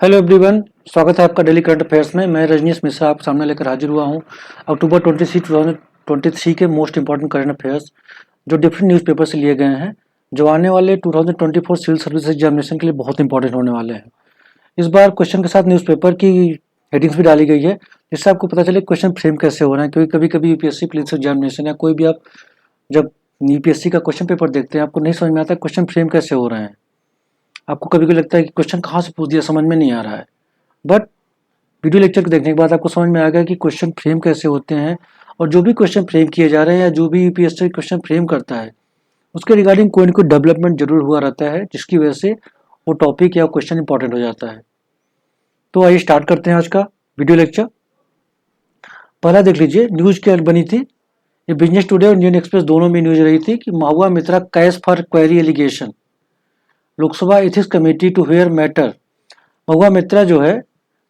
Hello everyone, स्वागत है आपका डेली करंट अफेयर्स में। मैं रजनीश मिश्रा आपके सामने लेकर हाजिर हुआ हूं अक्टूबर 2023 के मोस्ट इंपॉर्टेंट करंट अफेयर्स जो डिफरेंट न्यूज़पेपर से लिए गए हैं, जो आने वाले 2024 सिविल सर्विस एग्जामिनेशन के लिए बहुत इंपॉर्टेंट होने वाले हैं। इस बार क्वेश्चन के साथ न्यूज़पेपर की हेडिंग्स भी डाली गई है, जिससे आपको पता चले क्वेश्चन फ्रेम कैसे हो रहे हैं। क्योंकि कभी कभी यूपीएससी पुलिस एग्जामिनेशन या कोई भी आप जब यूपीएससी का क्वेश्चन पेपर देखते हैं, आपको नहीं समझ में आता क्वेश्चन फ्रेम कैसे हो रहे हैं। आपको कभी कभी लगता है कि क्वेश्चन कहाँ से पूछ दिया, समझ में नहीं आ रहा है। बट वीडियो लेक्चर को देखने के बाद आपको समझ में आ गया कि क्वेश्चन फ्रेम कैसे होते हैं, और जो भी क्वेश्चन फ्रेम किए जा रहे हैं या जो भी यूपीएससी क्वेश्चन फ्रेम करता है, उसके रिगार्डिंग कोई ना कोई डेवलपमेंट जरूर हुआ रहता है, जिसकी वजह से वो टॉपिक या क्वेश्चन इंपॉर्टेंट हो जाता है। तो आइए स्टार्ट करते हैं आज का वीडियो लेक्चर। पहला देख लीजिए, न्यूज क्या बनी थी। ये बिजनेस टुडे और इंडियन एक्सप्रेस दोनों में न्यूज रही थी कि Mahua Moitra cash for query allegation, Lok Sabha ethics committee to hear matter. Mahua Moitra जो है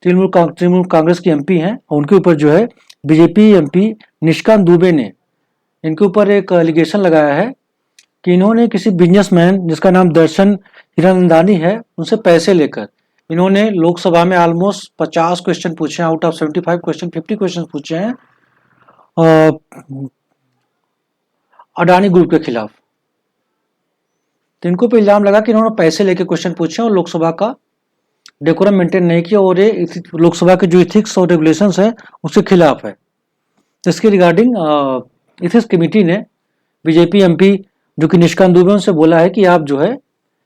तृणमूल कांग्रेस की एमपी हैं, और उनके ऊपर जो है बीजेपी एमपी निशिकांत दुबे ने इनके ऊपर एक एलिगेशन लगाया है कि इन्होंने किसी बिजनेसमैन जिसका नाम दर्शन हीरानंदानी है, उनसे पैसे लेकर इन्होंने लोकसभा में ऑलमोस्ट 50 क्वेश्चन पूछे हैं। आउट ऑफ 75 क्वेश्चन 50 क्वेश्चन पूछे हैं अडानी ग्रुप के खिलाफ। तो इनको पे इल्जाम लगा कि इन्होंने पैसे लेके क्वेश्चन पूछे और लोकसभा का डेकोरम मेंटेन नहीं किया, और ये लोकसभा के जो इथिक्स और रेगुलेशंस है उसके खिलाफ है। इसके रिगार्डिंग इथिक्स कमेटी ने बीजेपी एमपी जो कि निशिकांत दुबे उनसे बोला है कि आप जो है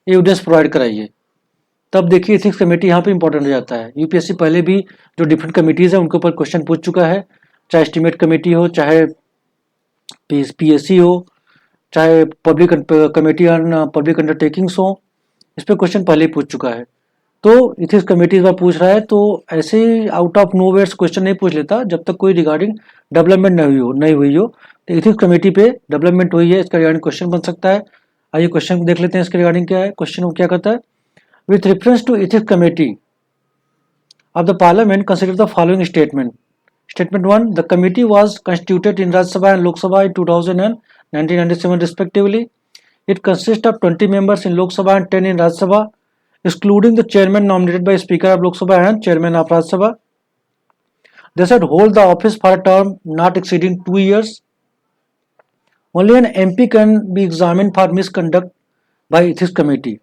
एविडेंस प्रोवाइड कराइए। तब देखिए इथिक्स कमेटी यहाँ पे इंपॉर्टेंट हो जाता है। यूपीएससी पहले भी जो डिफरेंट कमेटीज है उनके ऊपर क्वेश्चन पूछ चुका है, चाहे एस्टिमेट कमेटी हो, चाहे पीएससी हो, चाहे public committee on public undertakings हो, इस पर क्वेश्चन पहले ही पूछ चुका है। तो इथिक्स कमेटी इस बार पूछ रहा है, तो ऐसे ही out of nowhere's question नहीं पूछ लेता जब तक कोई रिगार्डिंग डेवलपमेंट नहीं हुई हो। तो इथिक्स कमेटी पे डेवलपमेंट हुई है, इसका रिगार्डिंग क्वेश्चन बन सकता है। आइए क्वेश्चन देख लेते हैं इसके रिगार्डिंग क्या है। क्वेश्चन क्या कहता है, with reference to ethics committee of the parliament, consider the following statement. Statement 1, the committee was constituted in Rajya Sabha and Lok Sabha in 2000 and 1997 respectively. It consists of 20 members in Lok Sabha and 10 in Rajya Sabha, excluding the chairman nominated by Speaker of Lok Sabha and chairman of Rajya Sabha. They should hold the office for a term not exceeding 2 years. Only an MP can be examined for misconduct by ethics committee.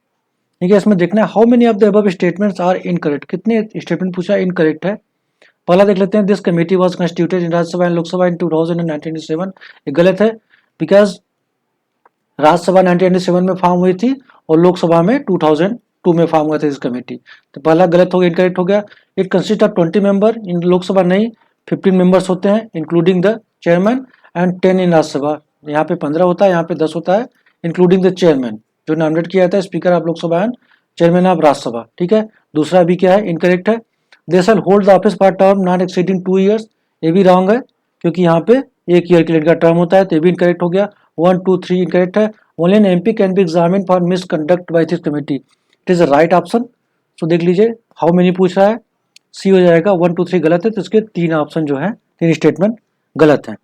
ठीक है, इसमें देखना है how many of the above statements are incorrect. कितने statement पूछा incorrect है। पहला देख लेते हैं, this committee was constituted in Rajya Sabha and Lok Sabha in 2000 एंड 1997। ये गलत है, बिकॉज राज्यसभा 1997 में फॉर्म हुई थी और लोकसभा में 2002 में फॉर्म हुआ था इस कमेटी। तो पहला गलत हो गया, इनकरेक्ट हो गया। इट कंसिस्ट ऑफ 20 मेंबर, इन लोकसभा नहीं 15 मेंबर्स होते हैं, इंक्लूडिंग द चेयरमैन, एंड 10 इन राज्यसभा। यहाँ पे 15 होता है, यहाँ पे 10 होता है, इंक्लूडिंग द चेयरमैन जो नॉमिनेट किया जाता है speaker of Lok Sabha and chairman of Rajya Sabha. ठीक है, दूसरा भी क्या है, इनकरेक्ट है। They shall hold the office for term not exceeding 2 years, ये भी रॉन्ग है, क्योंकि यहाँ पे 1 ईयर के लिए इनका टर्म होता है, तो ये भी इनकरेक्ट हो गया। 1 2 3 इनकरेक्ट है। Only an MP can be examine for misconduct by this committee, it is the right option. So देख लीजिए हाउ मेनी पूछ रहा है, सी हो जाएगा। 1 2 3 गलत है, तो इसके 3 ऑप्शन जो है, 3 स्टेटमेंट गलत है।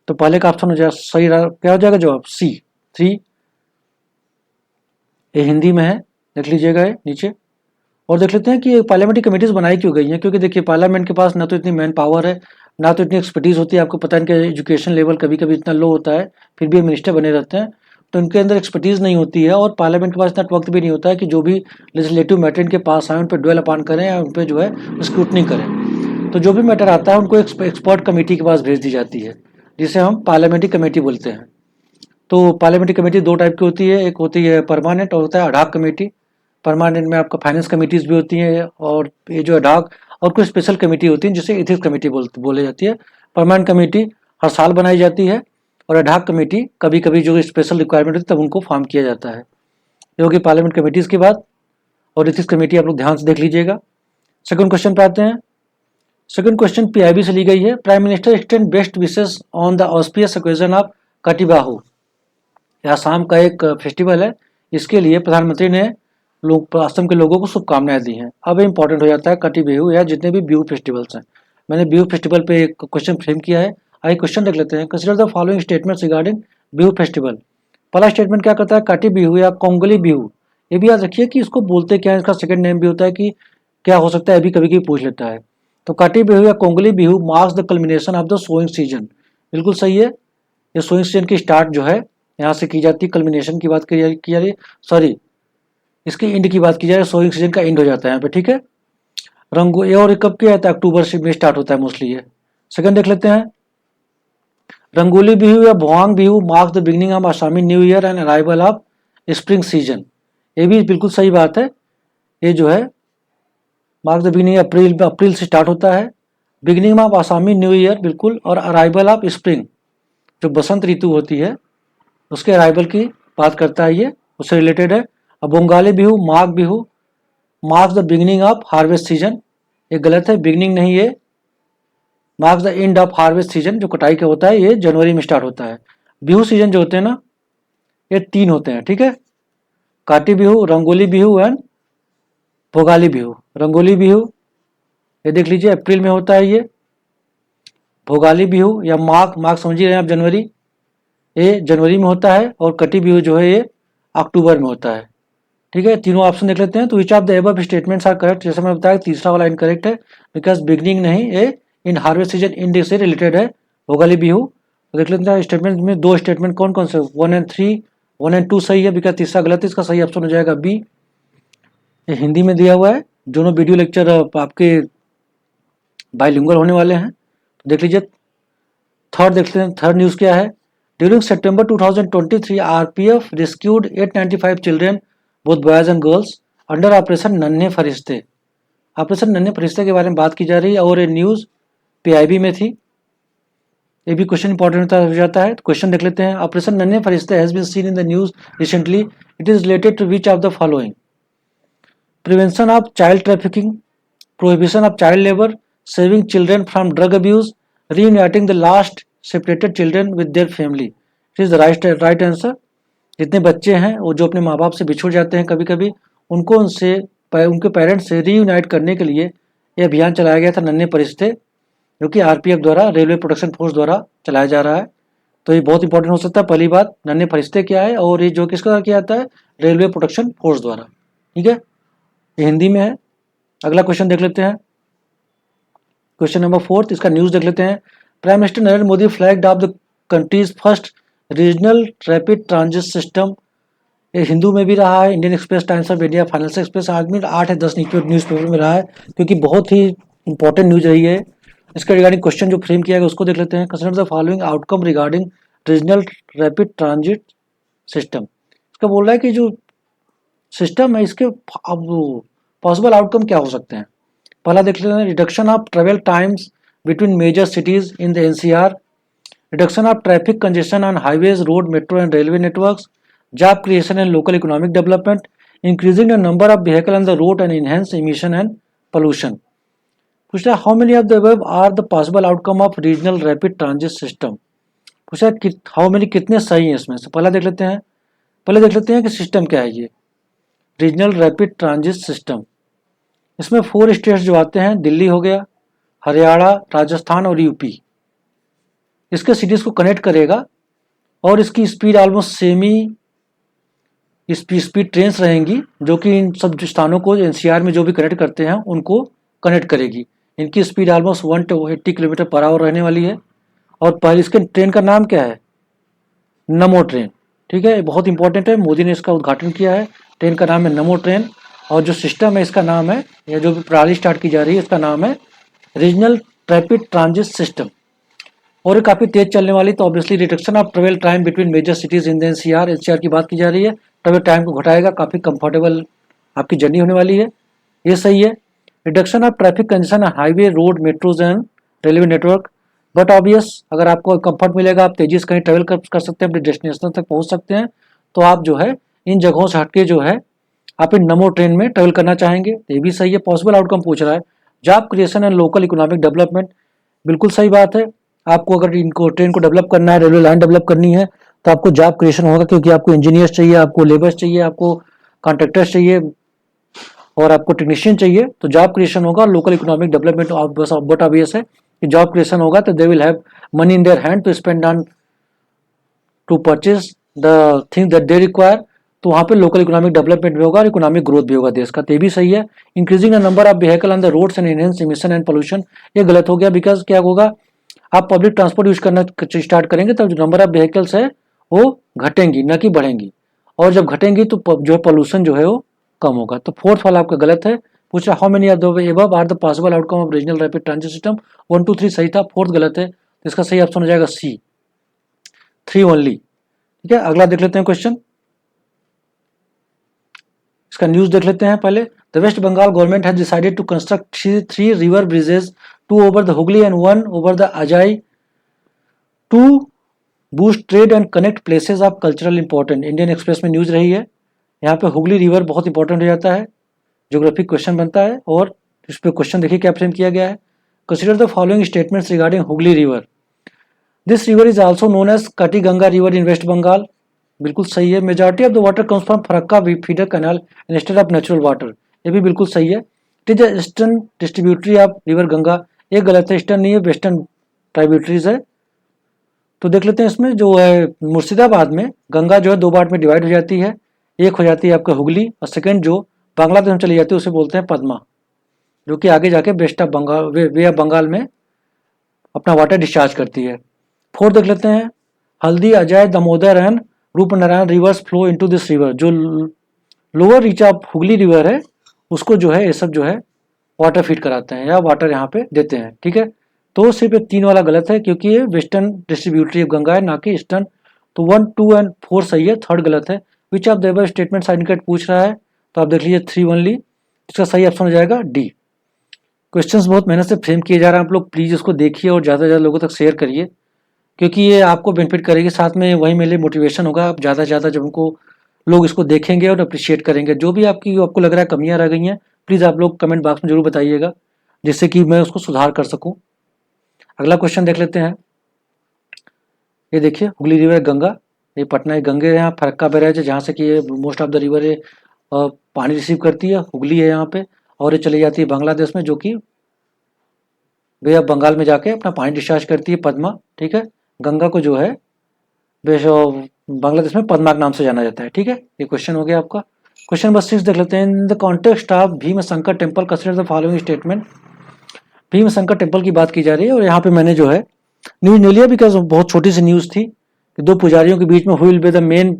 तो पहले का ऑप्शन हो जाएगा सही, क्या हो जाएगा जवाब, सी 3। ये हिंदी में है, देख लीजिएगा ये नीचे। और देख लेते हैं कि पार्लियामेंट्री कमेटीज बनाई क्यों गई हैं। क्योंकि देखिए पार्लियामेंट के पास ना तो इतनी मैन पावर है, ना तो इतनी एक्सपर्टीज होती है। आपको पता है इनका एजुकेशन लेवल कभी कभी इतना लो होता है, फिर भी मिनिस्टर बने रहते हैं, तो इनके अंदर एक्सपर्टीज नहीं होती है। और पार्लियामेंट के पास इतना वक्त भी नहीं होता है कि जो भी लेजिस्लेटिव मैटर इनके पास आए उन पर ड्वेल अपान करें या उन पर जो है स्क्रूटनी करें। तो जो भी मैटर आता है उनको एक्सपर्ट कमेटी के पास भेज दी जाती है, जिसे हम पार्लियामेंट्री कमेटी बोलते हैं। तो पार्लियामेंट्री कमेटी 2 टाइप की होती है, एक होती है परमानेंट और होता है अडाक कमेटी। परमानेंट में आपका फाइनेंस कमेटीज भी होती हैं, और ये जो अडाक और कुछ स्पेशल कमेटी होती है जिसे एथिक्स कमेटी बोले जाती है। परमानेंट कमेटी हर साल बनाई जाती है, और अडाक कमेटी कभी कभी जो स्पेशल रिक्वायरमेंट होती है तब उनको फॉर्म किया जाता है। ये होगी पार्लियामेंट कमेटीज की बात, और एथिक्स कमेटी आप लोग ध्यान से देख लीजिएगा। सेकंड क्वेश्चन पे आते हैं। सेकंड क्वेश्चन पीआईबी से ली गई है। Prime minister extend best wishes on the auspicious occasion of Kati Bihu, यह असम का एक फेस्टिवल है, इसके लिए प्रधानमंत्री ने लोग असम के लोगों को शुभकामनाएं दी हैं। अब इंपॉर्टेंट हो जाता है कटी बिहू या जितने भी बिहू फेस्टिवल्स हैं। मैंने बिहू फेस्टिवल पे एक क्वेश्चन फ्रेम किया है, आइए क्वेश्चन देख लेते हैं। Consider the following statements regarding Bihu festival. पहला स्टेटमेंट क्या कहता है, काटी बिहू या कोंगली बिहू। ये भी याद रखिए कि इसको बोलते क्या है, इसका सेकंड नेम भी होता है कि क्या हो सकता है, अभी कभी कभी पूछ लेता है। तो काटी बिहू या Kongali Bihu marks the culmination of the sowing season, बिल्कुल सही है। ये सोइंग सीजन की स्टार्ट जो है यहाँ से की जाती है, कल्मिनेशन की बात की जा रही है, सॉरी इसकी एंड की बात की जाए, सोइंग सीजन का एंड हो जाता है यहाँ पे, ठीक है। रंगो ये और कब किया जाता है, अक्टूबर से में स्टार्ट होता है मोस्टली ये। सेकंड देख लेते हैं, रंगोली बिहू या Bohag Bihu marks the beginning of Assamese new year and arrival of spring season, ये भी बिल्कुल सही बात है। ये जो है मार्क्स द बिगिनिंग अप्रैल से स्टार्ट होता है, beginning of Assamese new year बिल्कुल, और अराइवल ऑफ स्प्रिंग जो बसंत ऋतु होती है उसके अराइवल की बात करता है, ये उससे रिलेटेड है। अब Bhogali Bihu Magh Bihu marks the beginning of harvest season, ये गलत है, बिगिनिंग नहीं है, marks the end of harvest season जो कटाई का होता है ये जनवरी में स्टार्ट होता है। बिहू सीजन जो होते हैं ना ये 3 होते हैं, ठीक है, काटी बिहू, रंगोली बिहू एंड भोगाली बिहू। रंगोली बिहू ये देख लीजिए अप्रैल में होता है ये, भोगाली बिहू या माघ, माघ समझिए रहे हैं आप जनवरी, ये जनवरी में होता है, और कटी बिहू जो है ये अक्टूबर में होता है, ठीक है। तीनों ऑप्शन देख लेते हैं। तो which of the above statements are correct, जैसे मैंने बताया तीसरा वाला इनकरेक्ट है, बिकॉज बिगनिंग नहीं, ये इन हार्वेस्ट सीजन इंड से रिलेटेड है भोगाली बिहू। तो देख लेते हैं स्टेटमेंट में, 2 स्टेटमेंट कौन कौन से, 1 एंड 3, 1 एंड 2 सही है, बिकॉज तीसरा गलत है, इसका सही ऑप्शन हो जाएगा बी। ये हिंदी में दिया हुआ है, दोनों वीडियो लेक्चर आपके बाइलिंगुअल होने वाले हैं, तो देख लीजिए। थर्ड देख लेते हैं, थर्ड न्यूज़ क्या है, during September 2023 RPF rescued 895 children both boys and girls under operation Nanhe फरिश्ते। ऑपरेशन नन्हे फरिश्ते के बारे में बात की जा रही है, और ये न्यूज़ पीआईबी में थी, ये भी क्वेश्चन इंपॉर्टेंट हो जाता है। तो क्वेश्चन देख लेते हैं, operation Nanhe Farishte has been seen in the news recently, it is related to which of the following, prevention of child trafficking, prohibition of child labor, saving children from drug abuse, reuniting the last separated children with their family. It is the right answer. जितने बच्चे हैं वो जो अपने माँ बाप से बिछुड़ जाते हैं कभी कभी, उनको उनके पेरेंट्स से रीयूनाइट करने के लिए ये अभियान चलाया गया था नन्हे फरिश्ते, जो कि आरपीएफ द्वारा, रेलवे प्रोटेक्शन फोर्स द्वारा चलाया जा रहा है। तो ये बहुत इंपॉर्टेंट हो सकता है। पहली बात, नन्हे फरिश्ते क्या है, और ये जो किसके द्वारा किया जाता है, रेलवे प्रोटेक्शन फोर्स द्वारा, ठीक है, ये हिंदी में है। अगला क्वेश्चन देख लेते हैं, क्वेश्चन नंबर 4, इसका न्यूज़ देख लेते हैं। Prime minister Narendra Modi flagged of the countries first regional rapid transit system, ये हिंदू में भी रहा है, Indian express, times of India, financial express, आज में 8 या 10 न्यूज़पेपर में रहा है, क्योंकि बहुत ही इंपॉर्टेंट न्यूज रही है। इसका रिगार्डिंग क्वेश्चन जो फ्रेम किया गया उसको देख लेते हैं। Consider the following outcome regarding regional rapid transit system, इसका बोल रहा है कि जो सिस्टम है इसके अब पॉसिबल आउटकम क्या हो सकते हैं। पहला देख लेते हैं, reduction of travel times between major cities in the NCR, reduction of traffic congestion on highways, road, metro and railway networks, job creation and local economic development, increasing the number of vehicle on the road and enhance emission and pollution. पूछ रहा है how many of the above are the possible outcome of regional rapid transit system, पूछ रहा है how many कितने सही हैं इसमें से। पहले देख लेते हैं कि सिस्टम क्या है ये रीजनल रैपिड ट्रांजिट सिस्टम। इसमें 4 स्टेट्स जो आते हैं, दिल्ली हो गया, हरियाणा, राजस्थान और यूपी, इसके सिटीज़ को कनेक्ट करेगा, और इसकी speed almost semi speed trains रहेंगी, जो कि इन सब स्थानों को एनसीआर में जो भी कनेक्ट करते हैं उनको कनेक्ट करेगी। इनकी speed almost 180 kilometre per hour रहने वाली है। और पहले इसके ट्रेन का नाम क्या है, नमो ट्रेन, ठीक है, बहुत इंपॉर्टेंट है, मोदी ने इसका उद्घाटन किया है। ट्रेन का नाम है नमो ट्रेन, और जो सिस्टम है इसका नाम है, या जो भी प्रणाली स्टार्ट की जा रही है इसका नाम है रीजनल रैपिड ट्रांजिट सिस्टम। और ये काफ़ी तेज चलने वाली, तो obviously reduction of travel time between major cities in the NCR की बात की जा रही है, ट्रेवल टाइम को घटाएगा, काफ़ी कंफर्टेबल आपकी जर्नी होने वाली है, ये सही है। Reduction of traffic congestion highway, road, metros and railway network, but obvious अगर आपको कंफर्ट मिलेगा, आप तेजी से कहीं ट्रेवल कर सकते हैं, अपने डेस्टिनेशन तक पहुंच सकते हैं, तो आप जो है इन जगहों से हटके जो है आप इन नमो ट्रेन में ट्रेवल करना चाहेंगे, तो ये भी सही है। पॉसिबल आउटकम पूछ रहा है, job creation and local economic development, बिल्कुल सही बात है। आपको अगर इनको ट्रेन को डेवलप करना है, रेलवे लाइन डेवलप करनी है, तो आपको जॉब क्रिएशन होगा, क्योंकि आपको इंजीनियर्स चाहिए, आपको लेबर्स चाहिए, आपको कॉन्ट्रैक्टर्स चाहिए, और आपको टेक्नीशियन चाहिए, तो जॉब क्रिएशन होगा। Local economic development but obvious है कि जॉब क्रिएशन होगा तो they will have money in their hand to spend on to purchase the thing that they require. तो वहाँ पे लोकल इकोनॉमिक डेवलपमेंट भी होगा और इकोनॉमिक ग्रोथ भी होगा देश का, तो ये भी सही है। Increasing the number of vehicle on the roads and enhance emission and pollution, ये गलत हो गया, बिकॉज क्या होगा, आप पब्लिक ट्रांसपोर्ट यूज करना स्टार्ट करेंगे तब जो नंबर ऑफ व्हीकल्स है वो घटेंगी, न कि बढ़ेंगी, और जब घटेंगी तो जो है पोल्यूशन जो है वो कम होगा। तो फोर्थ वाला आपका गलत है। पूछ रहा how many of the above are the possible outcome of regional rapid transit system, 1 2 3 सही था, फोर्थ गलत है, तो इसका सही ऑप्शन हो जाएगा सी, 3 ओनली। ठीक है, अगला देख लेते हैं क्वेश्चन, इसका न्यूज देख लेते हैं पहले। The west Bengal government has decided to construct 3 river bridges, 2 over the Hooghly and 1 over the Ajay to boost trade and connect places of cultural important. Indian Express में न्यूज रही है। यहाँ पे हुगली रिवर बहुत इंपॉर्टेंट हो जाता है, ज्योग्राफिक क्वेश्चन बनता है, और इस पे क्वेश्चन देखिए क्या फ्रेम किया गया है। Consider the following statements regarding Hooghly river, this river is also known as Katiganga river in west Bengal, बिल्कुल सही है। Majority of the water comes from Farakka feeder canal instead of natural water, ये भी बिल्कुल सही है। It is eastern distributary of river Ganga, ये गलत है, ईस्टर्न नहीं है, वेस्टर्न ट्राइब्यूटरीज है। तो देख लेते हैं इसमें जो है मुर्शिदाबाद में गंगा जो है 2 पार्ट में डिवाइड हो जाती है, एक हो जाती है आपका हुगली और सेकंड जो बांग्लादेश में चली जाती है उसे बोलते हैं पद्मा, जो कि आगे जाके west of Bengal bay of Bengal में अपना वाटर डिस्चार्ज करती है। फोर्थ देख लेते हैं, Haldi Ajay Damodar and Rupnarayan rivers flow into this river, जो lower reach of Hooghly river है उसको जो है ये सब जो है वाटर फीड कराते हैं या वाटर यहाँ पे देते हैं। ठीक है, तो सिर्फ 3 वाला गलत है क्योंकि ये वेस्टर्न डिस्ट्रीब्यूटरी गंगा है ना कि ईस्टर्न, तो 1 2 एंड 4 सही है, थर्ड गलत है। Which of the above statement syndicate पूछ रहा है, तो आप देख लीजिए 3 ओनली, इसका सही ऑप्शन हो जाएगा डी। क्वेश्चंस बहुत मेहनत से फ्रेम किए जा रहे हैं, आप लोग प्लीज़ इसको देखिए और ज़्यादा से ज़्यादा लोगों तक शेयर करिए, क्योंकि ये आपको बेनिफिट करेगी, साथ में वही मेरे लिए मोटिवेशन होगा। आप ज़्यादा से ज़्यादा जब उनको लोग इसको देखेंगे और अप्रिशिएट करेंगे, जो भी आपको लग रहा है कमियाँ रह गई हैं प्लीज़ आप लोग कमेंट बॉक्स में जरूर बताइएगा, जिससे कि मैं उसको सुधार कर सकूँ। अगला क्वेश्चन देख लेते हैं, ये देखिए हुगली रिवर गंगा, ये पटना एक गंगे है, यहाँ फरक्का बैराज है जहाँ से कि ये मोस्ट ऑफ द रिवर है पानी रिसीव करती है, हुगली है यहाँ पे, और ये चली जाती है बांग्लादेश में जो कि बे ऑफ बंगाल में जाके अपना पानी डिस्चार्ज करती है पद्मा। ठीक है, गंगा को जो है बांग्लादेश में पद्मा के नाम से जाना जाता है। ठीक है, ये क्वेश्चन हो गया आपका। क्वेश्चन नंबर 6 देख लेते हैं, in the context of Bhim Shankar temple consider the following statement, Bhim Shankar temple की बात की जा रही है और यहाँ पे मैंने जो है न्यूज नहीं लिया बिकॉज बहुत छोटी सी न्यूज थी कि 2 पुजारियों के बीच में हुई विल बी द मेन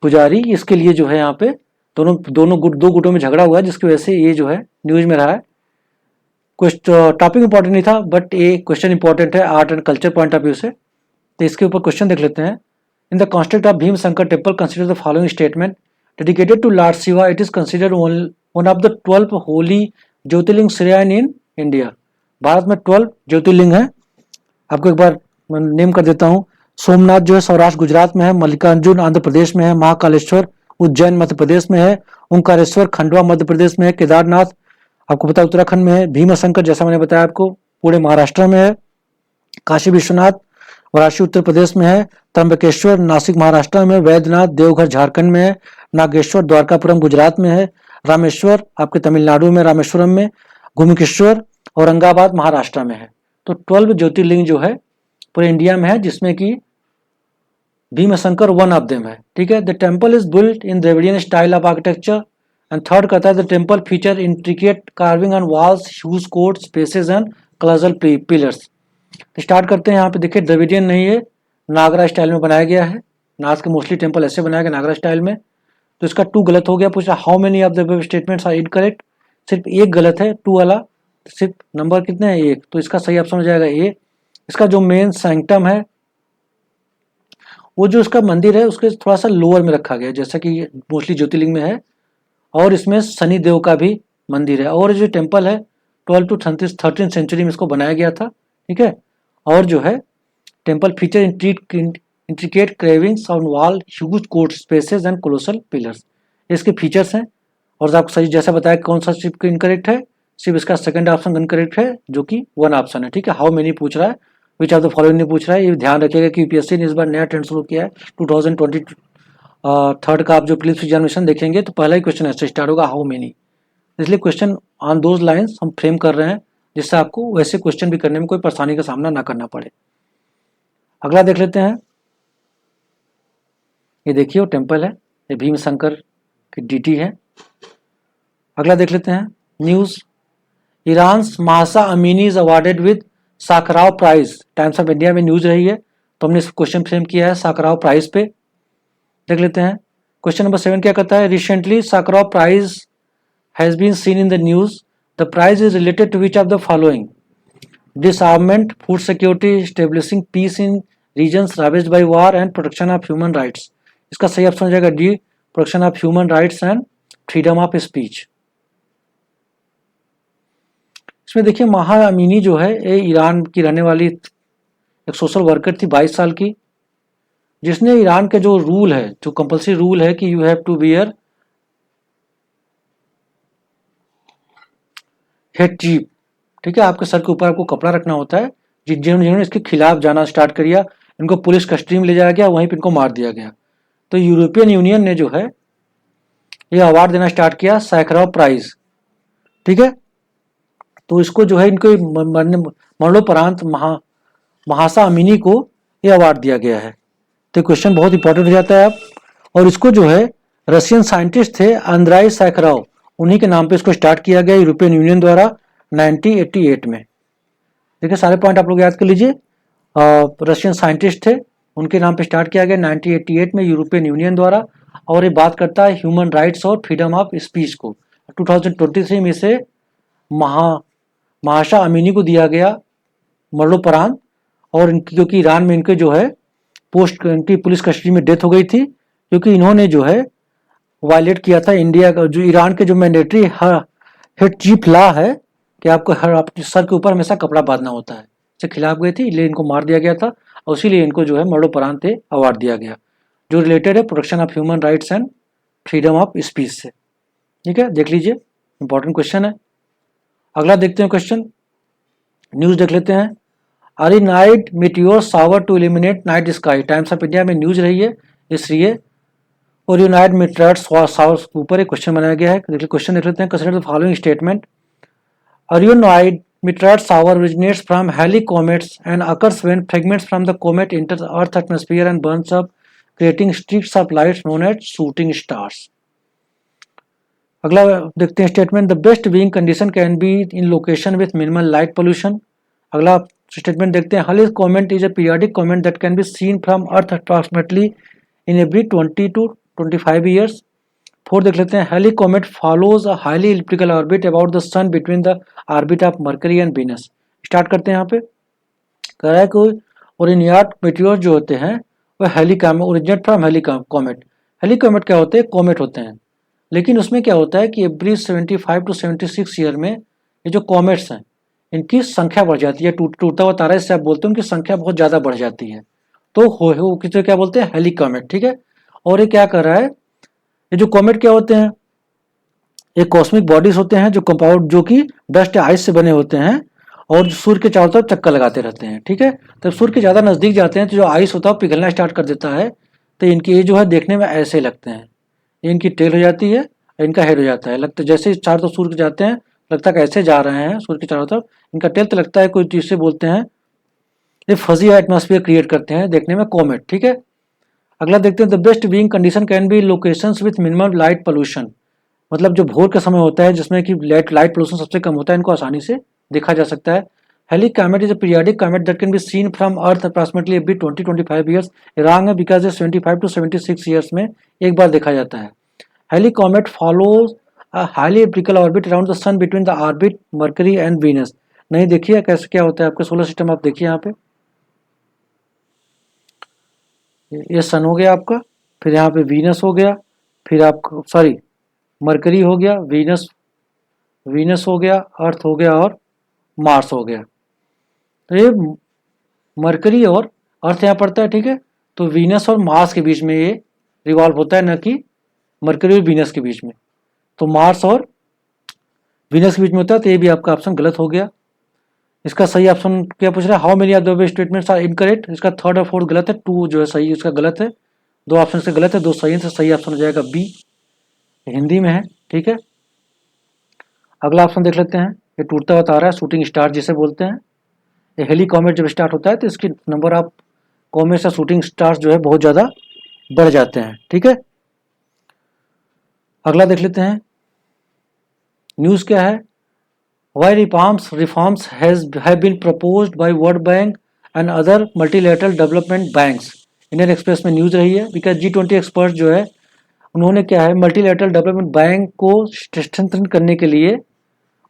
पुजारी, इसके लिए जो है यहाँ पे दो गुटों में झगड़ा हुआ है, जिसकी वजह से ये जो है न्यूज में रहा है। टॉपिक इंपॉर्टेंट नहीं था बट ये क्वेश्चन इंपॉर्टेंट है art and culture point of view से, तो इसके ऊपर क्वेश्चन देख लेते हैं। In the construct of Bhim Shankar temple consider the following statement, dedicated to lord Shiva, it is considered one of the 12 holy jyotirlinga shrines in India. Bharat में 12 ज्योतिर्लिंग है, आपको एक बार नेम कर देता हूँ। सोमनाथ जो है सौराष्ट्र गुजरात में है, मल्लिकार्जुन आंध्र प्रदेश में है, महाकालेश्वर उज्जैन मध्य प्रदेश में है, ओंकारेश्वर खंडवा मध्य प्रदेश में है, केदारनाथ आपको पता है उत्तराखंड में है, भीम शंकर जैसा मैंने बताया आपको पूरे महाराष्ट्र में है, काशी विश्वनाथ वाराणसी उत्तर प्रदेश में है, त्र्यंबकेश्वर नासिक महाराष्ट्र में, वैद्यनाथ देवघर झारखंड में है, नागेश्वर द्वारकापुरम गुजरात में है, रामेश्वर आपके तमिलनाडु में रामेश्वरम में, गुमिकेश्वर औरंगाबाद महाराष्ट्र में है। तो 12 ज्योतिर्लिंग जो है पूरे इंडिया में है, जिसमें कि Bhimashankar one of them है। ठीक है, the temple is built in Dravidian style of architecture and third कहता है the temple feature intricate carving on walls huge court spaces and colossal pillars. Start करते हैं, यहाँ पे देखिए द्रविडियन नहीं है, नागरा स्टाइल में बनाया गया है, नॉर्थ के मोस्टली टेम्पल ऐसे बनाया गया नागरा स्टाइल में, तो इसका 2 गलत हो गया। पूछा how many of the statements are incorrect, सिर्फ 1 गलत है 2 वाला, सिर्फ नंबर कितने हैं 1, तो इसका सही ऑप्शन हो जाएगा ए। इसका जो मेन सैंक्टम है वो जो इसका मंदिर है उसके थोड़ा सा लोअर में रखा गया है, जैसा कि मोस्टली ज्योतिर्लिंग में है, और इसमें शनि देव का भी मंदिर है, और जो टेम्पल है 12 to 13 सेंचुरी में इसको बनाया गया था। ठीक है, और जो है temple feature intricate cravings on wall huge court spaces and colossal pillars, इसके फीचर्स हैं। और आपको सही जैसा बताया कौन सा सिर्फ इनकरेक्ट है, सिर्फ इसका सेकंड ऑप्शन इनकरेक्ट है जो कि 1 ऑप्शन है। ठीक है, हाउ मेनी पूछ रहा है, विच ऑफ द फॉलोइंग नहीं पूछ रहा है। ये ध्यान रखिएगा कि यूपीएससी ने इस बार नया ट्रेंड शुरू किया है 2023 थर्ड का आप जो प्रीलिम्स एग्जामिनेशन देखेंगे तो पहला ही क्वेश्चन ऐसे स्टार्ट होगा हाउ मेनी, इसलिए क्वेश्चन ऑन दोज लाइंस हम फ्रेम कर रहे हैं जिससे आपको वैसे क्वेश्चन भी करने में कोई परेशानी का सामना ना करना पड़े। अगला देख लेते हैं, ये देखिए वो टेम्पल है, ये भीम शंकर की डीटी है। अगला देख लेते हैं news. Iran's Mahsa Amini is awarded with Sakharov prize. Times of India में न्यूज़ रही है, तो हमने इस क्वेश्चन फ्रेम किया है साखराव प्राइज पे। देख लेते हैं क्वेश्चन नंबर 7 क्या कहता है। Recently Sakharov prize has been seen in the news. The prize is related to which of the following? Disarmament, food security, establishing peace in regions ravaged by war and protection of human rights. इसका सही option हो जाएगा D, protection of human rights and freedom of speech. इसमें देखिए महा Amini जो है ये ईरान की रहने वाली एक सोशल वर्कर थी 22 साल की, जिसने ईरान के जो रूल है, जो कंपल्सरी रूल है कि you have to wear head cheap, ठीक है, आपके सर के ऊपर आपको कपड़ा रखना होता है। जिन्होंने इसके खिलाफ जाना स्टार्ट कर दिया, इनको पुलिस कस्टडी में ले जाया गया, वहीं पर इनको मार दिया गया। तो यूरोपियन यूनियन ने जो है ये अवार्ड देना स्टार्ट किया, साखराव प्राइज, ठीक है। तो इसको जो है इनको मरणोपरांत महासा अमीनी को ये अवार्ड दिया गया है। तो क्वेश्चन बहुत इंपॉर्टेंट हो जाता है अब। और इसको जो है रशियन साइंटिस्ट थे अंद्राई साखराव, उन्हीं के नाम पे इसको स्टार्ट किया गया यूरोपियन यूनियन द्वारा 1988 में। देखिए सारे पॉइंट आप लोग याद कर लीजिए। रशियन साइंटिस्ट थे, उनके नाम पे स्टार्ट किया गया 1988 में यूरोपियन यूनियन द्वारा। और ये बात करता है ह्यूमन राइट्स और फ्रीडम ऑफ स्पीच को। 2023 में से महाशा अमीनी को दिया गया मरणोपरांत। और इनकी क्योंकि ईरान में इनके जो है पोस्ट इनकी पुलिस कस्टडी में डेथ हो गई थी, क्योंकि इन्होंने जो है वायलेट किया था इंडिया का जो ईरान के जो मैंडेटरी हेड चीफ लॉ है कि आपको अपने सर के ऊपर हमेशा कपड़ा बांधना होता है, इसके खिलाफ गए थे, इसलिए इनको मार दिया गया था। और इसीलिए इनको जो है मरणोपरांत अवार्ड दिया गया, जो रिलेटेड है protection of human rights and freedom of speech से। ठीक है, देख लीजिए, इंपॉर्टेंट क्वेश्चन है। अगला देखते हैं क्वेश्चन, न्यूज देख लेते हैं। अरे night meteor shower to eliminate night sky. Times of India में न्यूज रही है, इसलिए और यूनाइट मीटियोर शावर के ऊपर एक क्वेश्चन बनाया गया है। देखिए क्वेश्चन देख लेते हैं। Consider the following statement. Aryanoid meteorite shower originates from Halley comets and occurs when fragments from the comet enter the Earth atmosphere and burns up, creating streaks of light known as shooting stars. अगला देखते हैं statement. The best viewing condition can be in location with minimal light pollution. अगला statement देखते हैं। Halley comet is a periodic comet that can be seen from earth approximately in every 20 to 25 years. 4 देख लेते हैं। Halley comet follows a highly elliptical orbit about the sun between the orbit of Mercury and Venus. Start करते हैं यहाँ पे। कह रहा है कि ओरिनियाट मेटियोर जो होते हैं वह Halley originate from Halley comet. Halley comet क्या होते हैं? कॉमेट होते हैं, लेकिन उसमें क्या होता है कि एवरी 75 to 76 ईयर में ये जो कॉमेट्स हैं इनकी संख्या बढ़ जाती है। टूटता हुआ तारा इससे आप बोलते हैं, उनकी संख्या बहुत ज़्यादा बढ़ जाती है, तो हो किसे क्या बोलते हैं? Halley comet. ठीक है, और ये क्या कर रहा है, ये जो कॉमेट क्या होते हैं, ये कॉस्मिक बॉडीज होते हैं जो कंपाउंड जो कि डस्ट या आइस से बने होते हैं और सूर्य के चारों तरफ चक्कर लगाते रहते हैं। ठीक है, जब सूर्य के ज़्यादा नज़दीक जाते हैं तो जो आइस होता है वो पिघलना स्टार्ट कर देता है। तो इनकी ये जो है देखने में ऐसे लगते हैं, ये इनकी टेल हो जाती है, इनका हेड हो जाता है। लगता है जैसे ही चारों तरफ सूर्य के जाते हैं लगता है कि ऐसे जा रहे हैं सूर्य के चारों तरफ। इनका टेल तो लगता है कोई चीज़ से बोलते हैं, ये फजी एटमॉस्फेयर क्रिएट करते हैं देखने में कॉमेट। ठीक है, अगला देखते हैं। The best being condition can B locations with minimum light pollution. मतलब जो भोर का समय होता है जिसमें कि लाइट पोल्यूशन सबसे कम होता है, इनको आसानी से देखा जा सकता है। Halley comet is a periodic comet that can be seen from earth approximately every 20-25 years. Wrong है, बिकॉज 75 to 76 ईयर्स में एक बार देखा जाता है। Halley comet follows a highly elliptical orbit around the sun between the orbit Mercury and Venus. नहीं देखिए कैसे क्या होता है आपके सोलर सिस्टम, आप देखिए यहाँ पे ये सन हो गया आपका, फिर यहाँ पे वीनस हो गया, फिर आपको सॉरी मरकरी हो गया, वीनस हो गया, अर्थ हो गया और मार्स हो गया। तो ये मरकरी और अर्थ यहाँ पड़ता है। ठीक है, तो वीनस और मार्स के बीच में ये रिवॉल्व होता है, न कि मरकरी और वीनस के बीच में। तो मार्स और वीनस के बीच में होता है, तो ये भी आपका ऑप्शन गलत हो गया। इसका सही ऑप्शन क्या पूछ रहा है? How many of the statements are incorrect. इसका थर्ड और फोर्थ गलत है, 2 जो है सही, इसका गलत है। 2 ऑप्शन से गलत है, 2 सही है, तो सही ऑप्शन हो जाएगा बी, हिंदी में है। ठीक है, अगला ऑप्शन देख लेते हैं। ये टूटता हुआ तारा है, शूटिंग स्टार जिसे बोलते हैं। ये हेली कॉमेट जब स्टार्ट होता है तो इसकी नंबर ऑफ कॉमेट्स या शूटिंग स्टार्स जो है बहुत ज़्यादा बढ़ जाते हैं। ठीक है, अगला देख लेते हैं। न्यूज़ क्या है? Why reforms have been proposed by World Bank and other multilateral development banks? Indian Express में न्यूज़ रही है बिकॉज G20 एक्सपर्ट जो है उन्होंने क्या है मल्टीलेटरल डेवलपमेंट बैंक को स्ट्रेंथन करने के लिए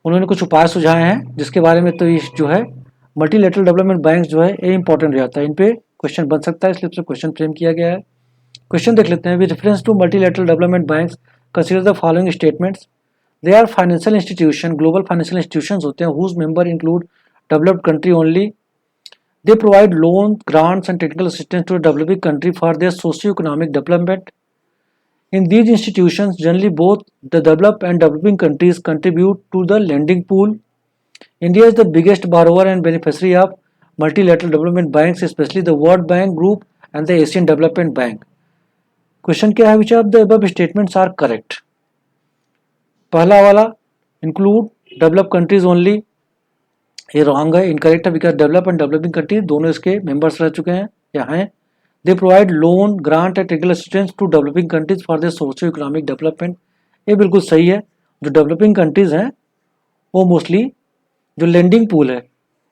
उन्होंने कुछ उपाय सुझाए हैं, जिसके बारे में तो जो है मल्टीलेटरल डेवलपमेंट बैंक जो है ये इंपॉर्टेंट हो जाता है। इन पे क्वेश्चन बन सकता है, इसलिए इसमें क्वेश्चन फ्रेम किया गया है। क्वेश्चन देख लेते हैं। With reference to multilateral development banks consider the following statements. They are financial institution, global financial institutions होते हैं whose member include developed country only. They provide loan, grants and technical assistance to developing country for their socio economic development. In these institutions, generally both the developed and developing countries contribute to the lending pool. India is the biggest borrower and beneficiary of multilateral development banks, especially the World Bank Group and the Asian Development Bank. Question क्या है? Which of the above statements are correct? पहला वाला include developed countries only, ये wrong है, incorrect है because develop and developing countries दोनों इसके members रह चुके हैं या हैं। They provide loan, grant and technical assistance to developing countries for their socio economic development. ये बिल्कुल सही है। जो डेवलपिंग कंट्रीज हैं वो मोस्टली जो लेंडिंग पूल है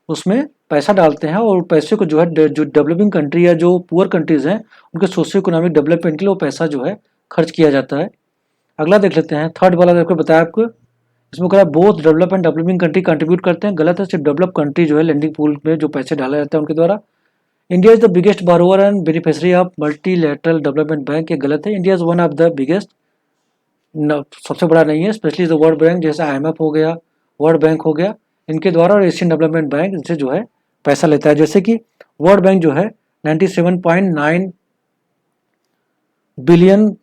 उसमें पैसा डालते हैं और पैसे को जो है जो डेवलपिंग कंट्री या जो पुअर कंट्रीज हैं उनके सोशियो इकोनॉमिक डेवलपमेंट के लिए वो पैसा जो है खर्च किया जाता है। अगला देख लेते हैं। थर्ड वाला देखो बताया आपको, इसमें कह रहा है both develop and developing country contribute करते हैं। गलत है, सिर्फ डेवलप कंट्री जो है लेंडिंग पूल में जो पैसे डाला जाता है उनके द्वारा। India is the biggest borrower and beneficiary of multilateral development bank, ये गलत है। India is one of the biggest, सबसे बड़ा नहीं है। स्पेशली द वर्ल्ड बैंक जैसे IMF हो गया, वर्ल्ड बैंक हो गया, इनके द्वारा और एशियन डेवलपमेंट बैंक इनसे जो है पैसा लेता है। जैसे कि वर्ल्ड बैंक जो है 97.9 बिलियन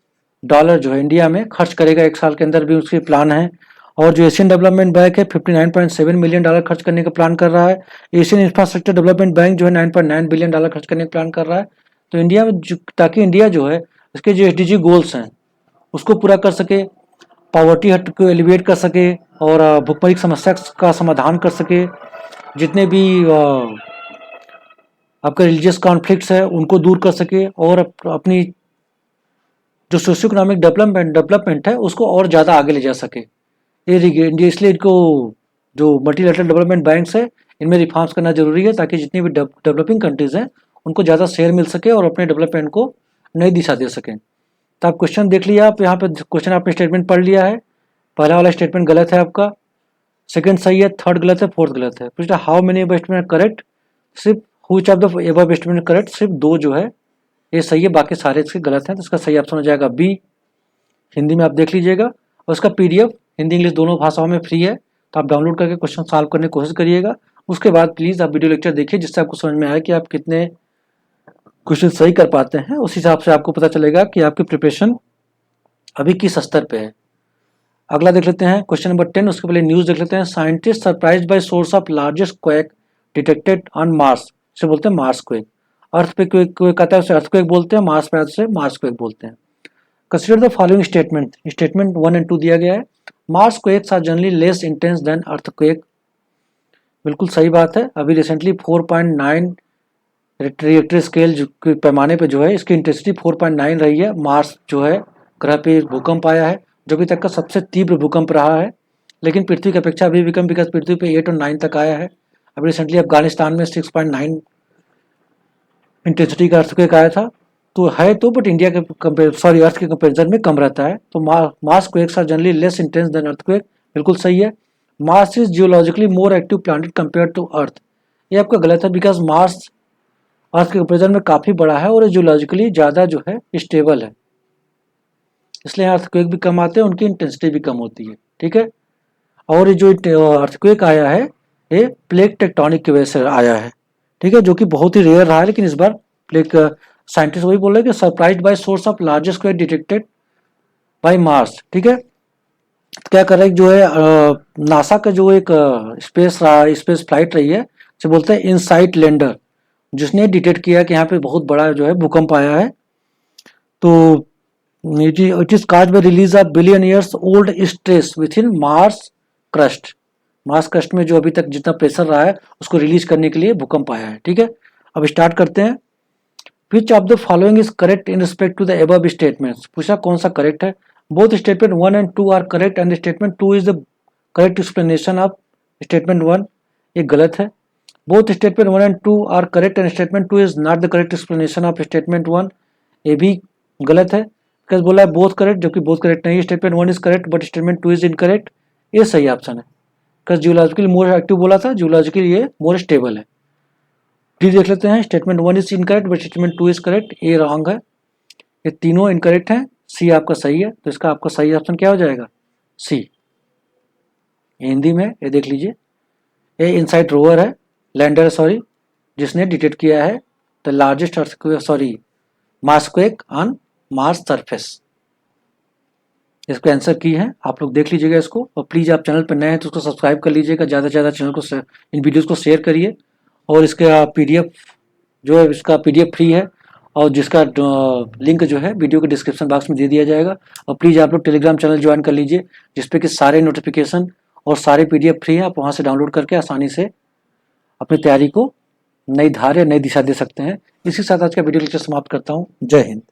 डॉलर जो है इंडिया में खर्च करेगा एक साल के अंदर, भी उसके प्लान है। और जो एशियन डेवलपमेंट बैंक है 59.7 मिलियन डॉलर खर्च करने का प्लान कर रहा है। एशियन इंफ्रास्ट्रक्चर डेवलपमेंट बैंक जो है 9.9 बिलियन डॉलर खर्च करने का प्लान कर रहा है। तो इंडिया में ताकि इंडिया जो है इसके जो SDG गोल्स हैं उसको पूरा कर सके, पॉवर्टी हट को एलिवेट कर सके और भूखमरी की समस्या का समाधान कर सके, जितने भी आपके रिलीजियस कॉन्फ्लिक्ट्स है उनको दूर कर सके और अपनी जो सोशियो इकोनॉमिक डेवलपमेंट है उसको और ज़्यादा आगे ले जा सके। ये इसलिए इनको जो मल्टीलेटरल डेवलपमेंट बैंक्स है इनमें रिफॉर्म्स करना जरूरी है ताकि जितनी भी डेवलपिंग कंट्रीज हैं उनको ज़्यादा शेयर मिल सके और अपने डेवलपमेंट को नई दिशा दे सकें। तो आप क्वेश्चन देख लिया, आप यहाँ पे क्वेश्चन आपने स्टेटमेंट पढ़ लिया है। पहला वाला स्टेटमेंट गलत है आपका, सेकंड सही है, थर्ड गलत है, फोर्थ गलत है। पूछा हाउ मेनी स्टेटमेंट करेक्ट, सिर्फ which of the above statement correct, सिर्फ 2 जो है ये सही है, बाकी सारे इसके गलत हैं। तो इसका सही ऑप्शन हो जाएगा बी। हिंदी में आप देख लीजिएगा और इसका PDF हिंदी इंग्लिश दोनों भाषाओं में फ्री है, तो आप डाउनलोड करके क्वेश्चन सॉल्व करने की कोशिश करिएगा। उसके बाद प्लीज़ आप वीडियो लेक्चर देखिए जिससे आपको समझ में आए कि आप कितने क्वेश्चन सही कर पाते हैं। उस हिसाब से आपको पता चलेगा कि आपकी प्रिपरेशन अभी किस स्तर पे है। अगला देख लेते हैं क्वेश्चन नंबर 10। उसके पहले न्यूज़ देख लेते हैं। Scientist surprise by source of largest quake detected on Mars, इसे बोलते हैं मार्स क्वेक। अर्थ पे क्वेक आता है उसे अर्थक्वेक बोलते हैं, मार्स पे आता है उसे मार्स क्वेक बोलते हैं। Consider the following statement, statement 1 और 2 दिया गया है। Mars quakes are generally less intense than earthquake, बिल्कुल सही बात है। अभी रिसेंटली 4.9 रिक्टर स्केल के पैमाने पे जो है इसकी इंटेंसिटी 4.9 रही है। मार्स जो है ग्रह पे भूकंप आया है जो अभी तक का सबसे तीव्र भूकंप रहा है, लेकिन पृथ्वी की अपेक्षा अभी भी कम, बिकॉज पृथ्वी पे 8 और 9 तक आया है। अभी रिसेंटली अफगानिस्तान में 6.9 इंटेंसिटी का अर्थक्वेक आया था, तो है तो बट इंडिया के अर्थ के कंपेरिजन में कम रहता है। तो Mars quakes are generally less intense than earthquake, बिल्कुल सही है। Mars is geologically more active planet compare to Earth, ये आपका गलत है बिकॉज मार्स अर्थ के कंपेरिजन में काफ़ी बड़ा है और जियोलॉजिकली ज़्यादा जो है स्टेबल है, इसलिए अर्थक्वेक भी कम आते हैं, उनकी इंटेंसिटी भी कम होती है। ठीक है, और ये जो अर्थक्वेक आया है ये प्लेट टेक्टोनिक की वजह से आया है। ठीक है, जो कि बहुत ही रेयर रहा है, लेकिन इस बार प्लेट साइंटिस्ट वही बोल रहे हैं कि surprised bye source of largest quake detected by Mars. ठीक है, क्या कर रहे हैं जो है नासा का जो एक स्पेस फ्लाइट रही है उसे बोलते हैं इनसाइट लैंडर, जिसने डिटेक्ट किया कि यहाँ पे बहुत बड़ा जो है भूकंप आया है। तो it is caused by release of billion years old stress with in Mars crust, Mars crust में जो अभी तक जितना प्रेशर रहा है उसको रिलीज करने के लिए भूकंप आया है। ठीक है, अब स्टार्ट करते हैं। Which of the following is correct in respect to the above statements, पूछा कौन सा करेक्ट है। Both statement 1 and 2 are correct and statement 2 is the correct explanation of statement 1, ये गलत है। Both statement 1 and 2 are correct and statement 2 is not the correct explanation of statement 1, ये भी गलत है। बिकॉज बोला है बोथ करेक्ट, जो कि बोथ करेक्ट नहीं है। Statement 1 is correct but statement 2 is incorrect, ये सही ऑप्शन है। बिकॉज जियोलॉजिकली मोर एक्टिव बोला था, जियोलॉजिकली ये मोर स्टेबल है। डी देख लेते हैं, statement 1 is incorrect but statement 2 is correct, ये रॉन्ग है। ये तीनों इनकरेक्ट हैं, सी आपका सही है। तो इसका आपका सही ऑप्शन क्या हो जाएगा, सी। हिंदी में ये देख लीजिए, ये इनसाइट रोवर है, लैंडर सॉरी, जिसने डिटेक्ट किया है the largest marsquake on Mars surface. इसको आंसर की है, आप लोग देख लीजिएगा इसको। और प्लीज़ आप चैनल पर नए हैं तो उसको सब्सक्राइब कर लीजिएगा, ज़्यादा से ज़्यादा चैनल को इन वीडियोज़ को शेयर करिए। और इसका पीडीएफ जो है, इसका पीडीएफ फ्री है और जिसका लिंक जो है वीडियो के डिस्क्रिप्शन बॉक्स में दे दिया जाएगा। और प्लीज़ आप लोग टेलीग्राम चैनल ज्वाइन कर लीजिए, जिसपे कि सारे नोटिफिकेशन और सारे पीडीएफ फ्री है। आप वहाँ से डाउनलोड करके आसानी से अपनी तैयारी को नई धार या नई दिशा दे सकते हैं। इसी के साथ आज का वीडियो लेक्चर समाप्त करता हूँ। जय हिंद।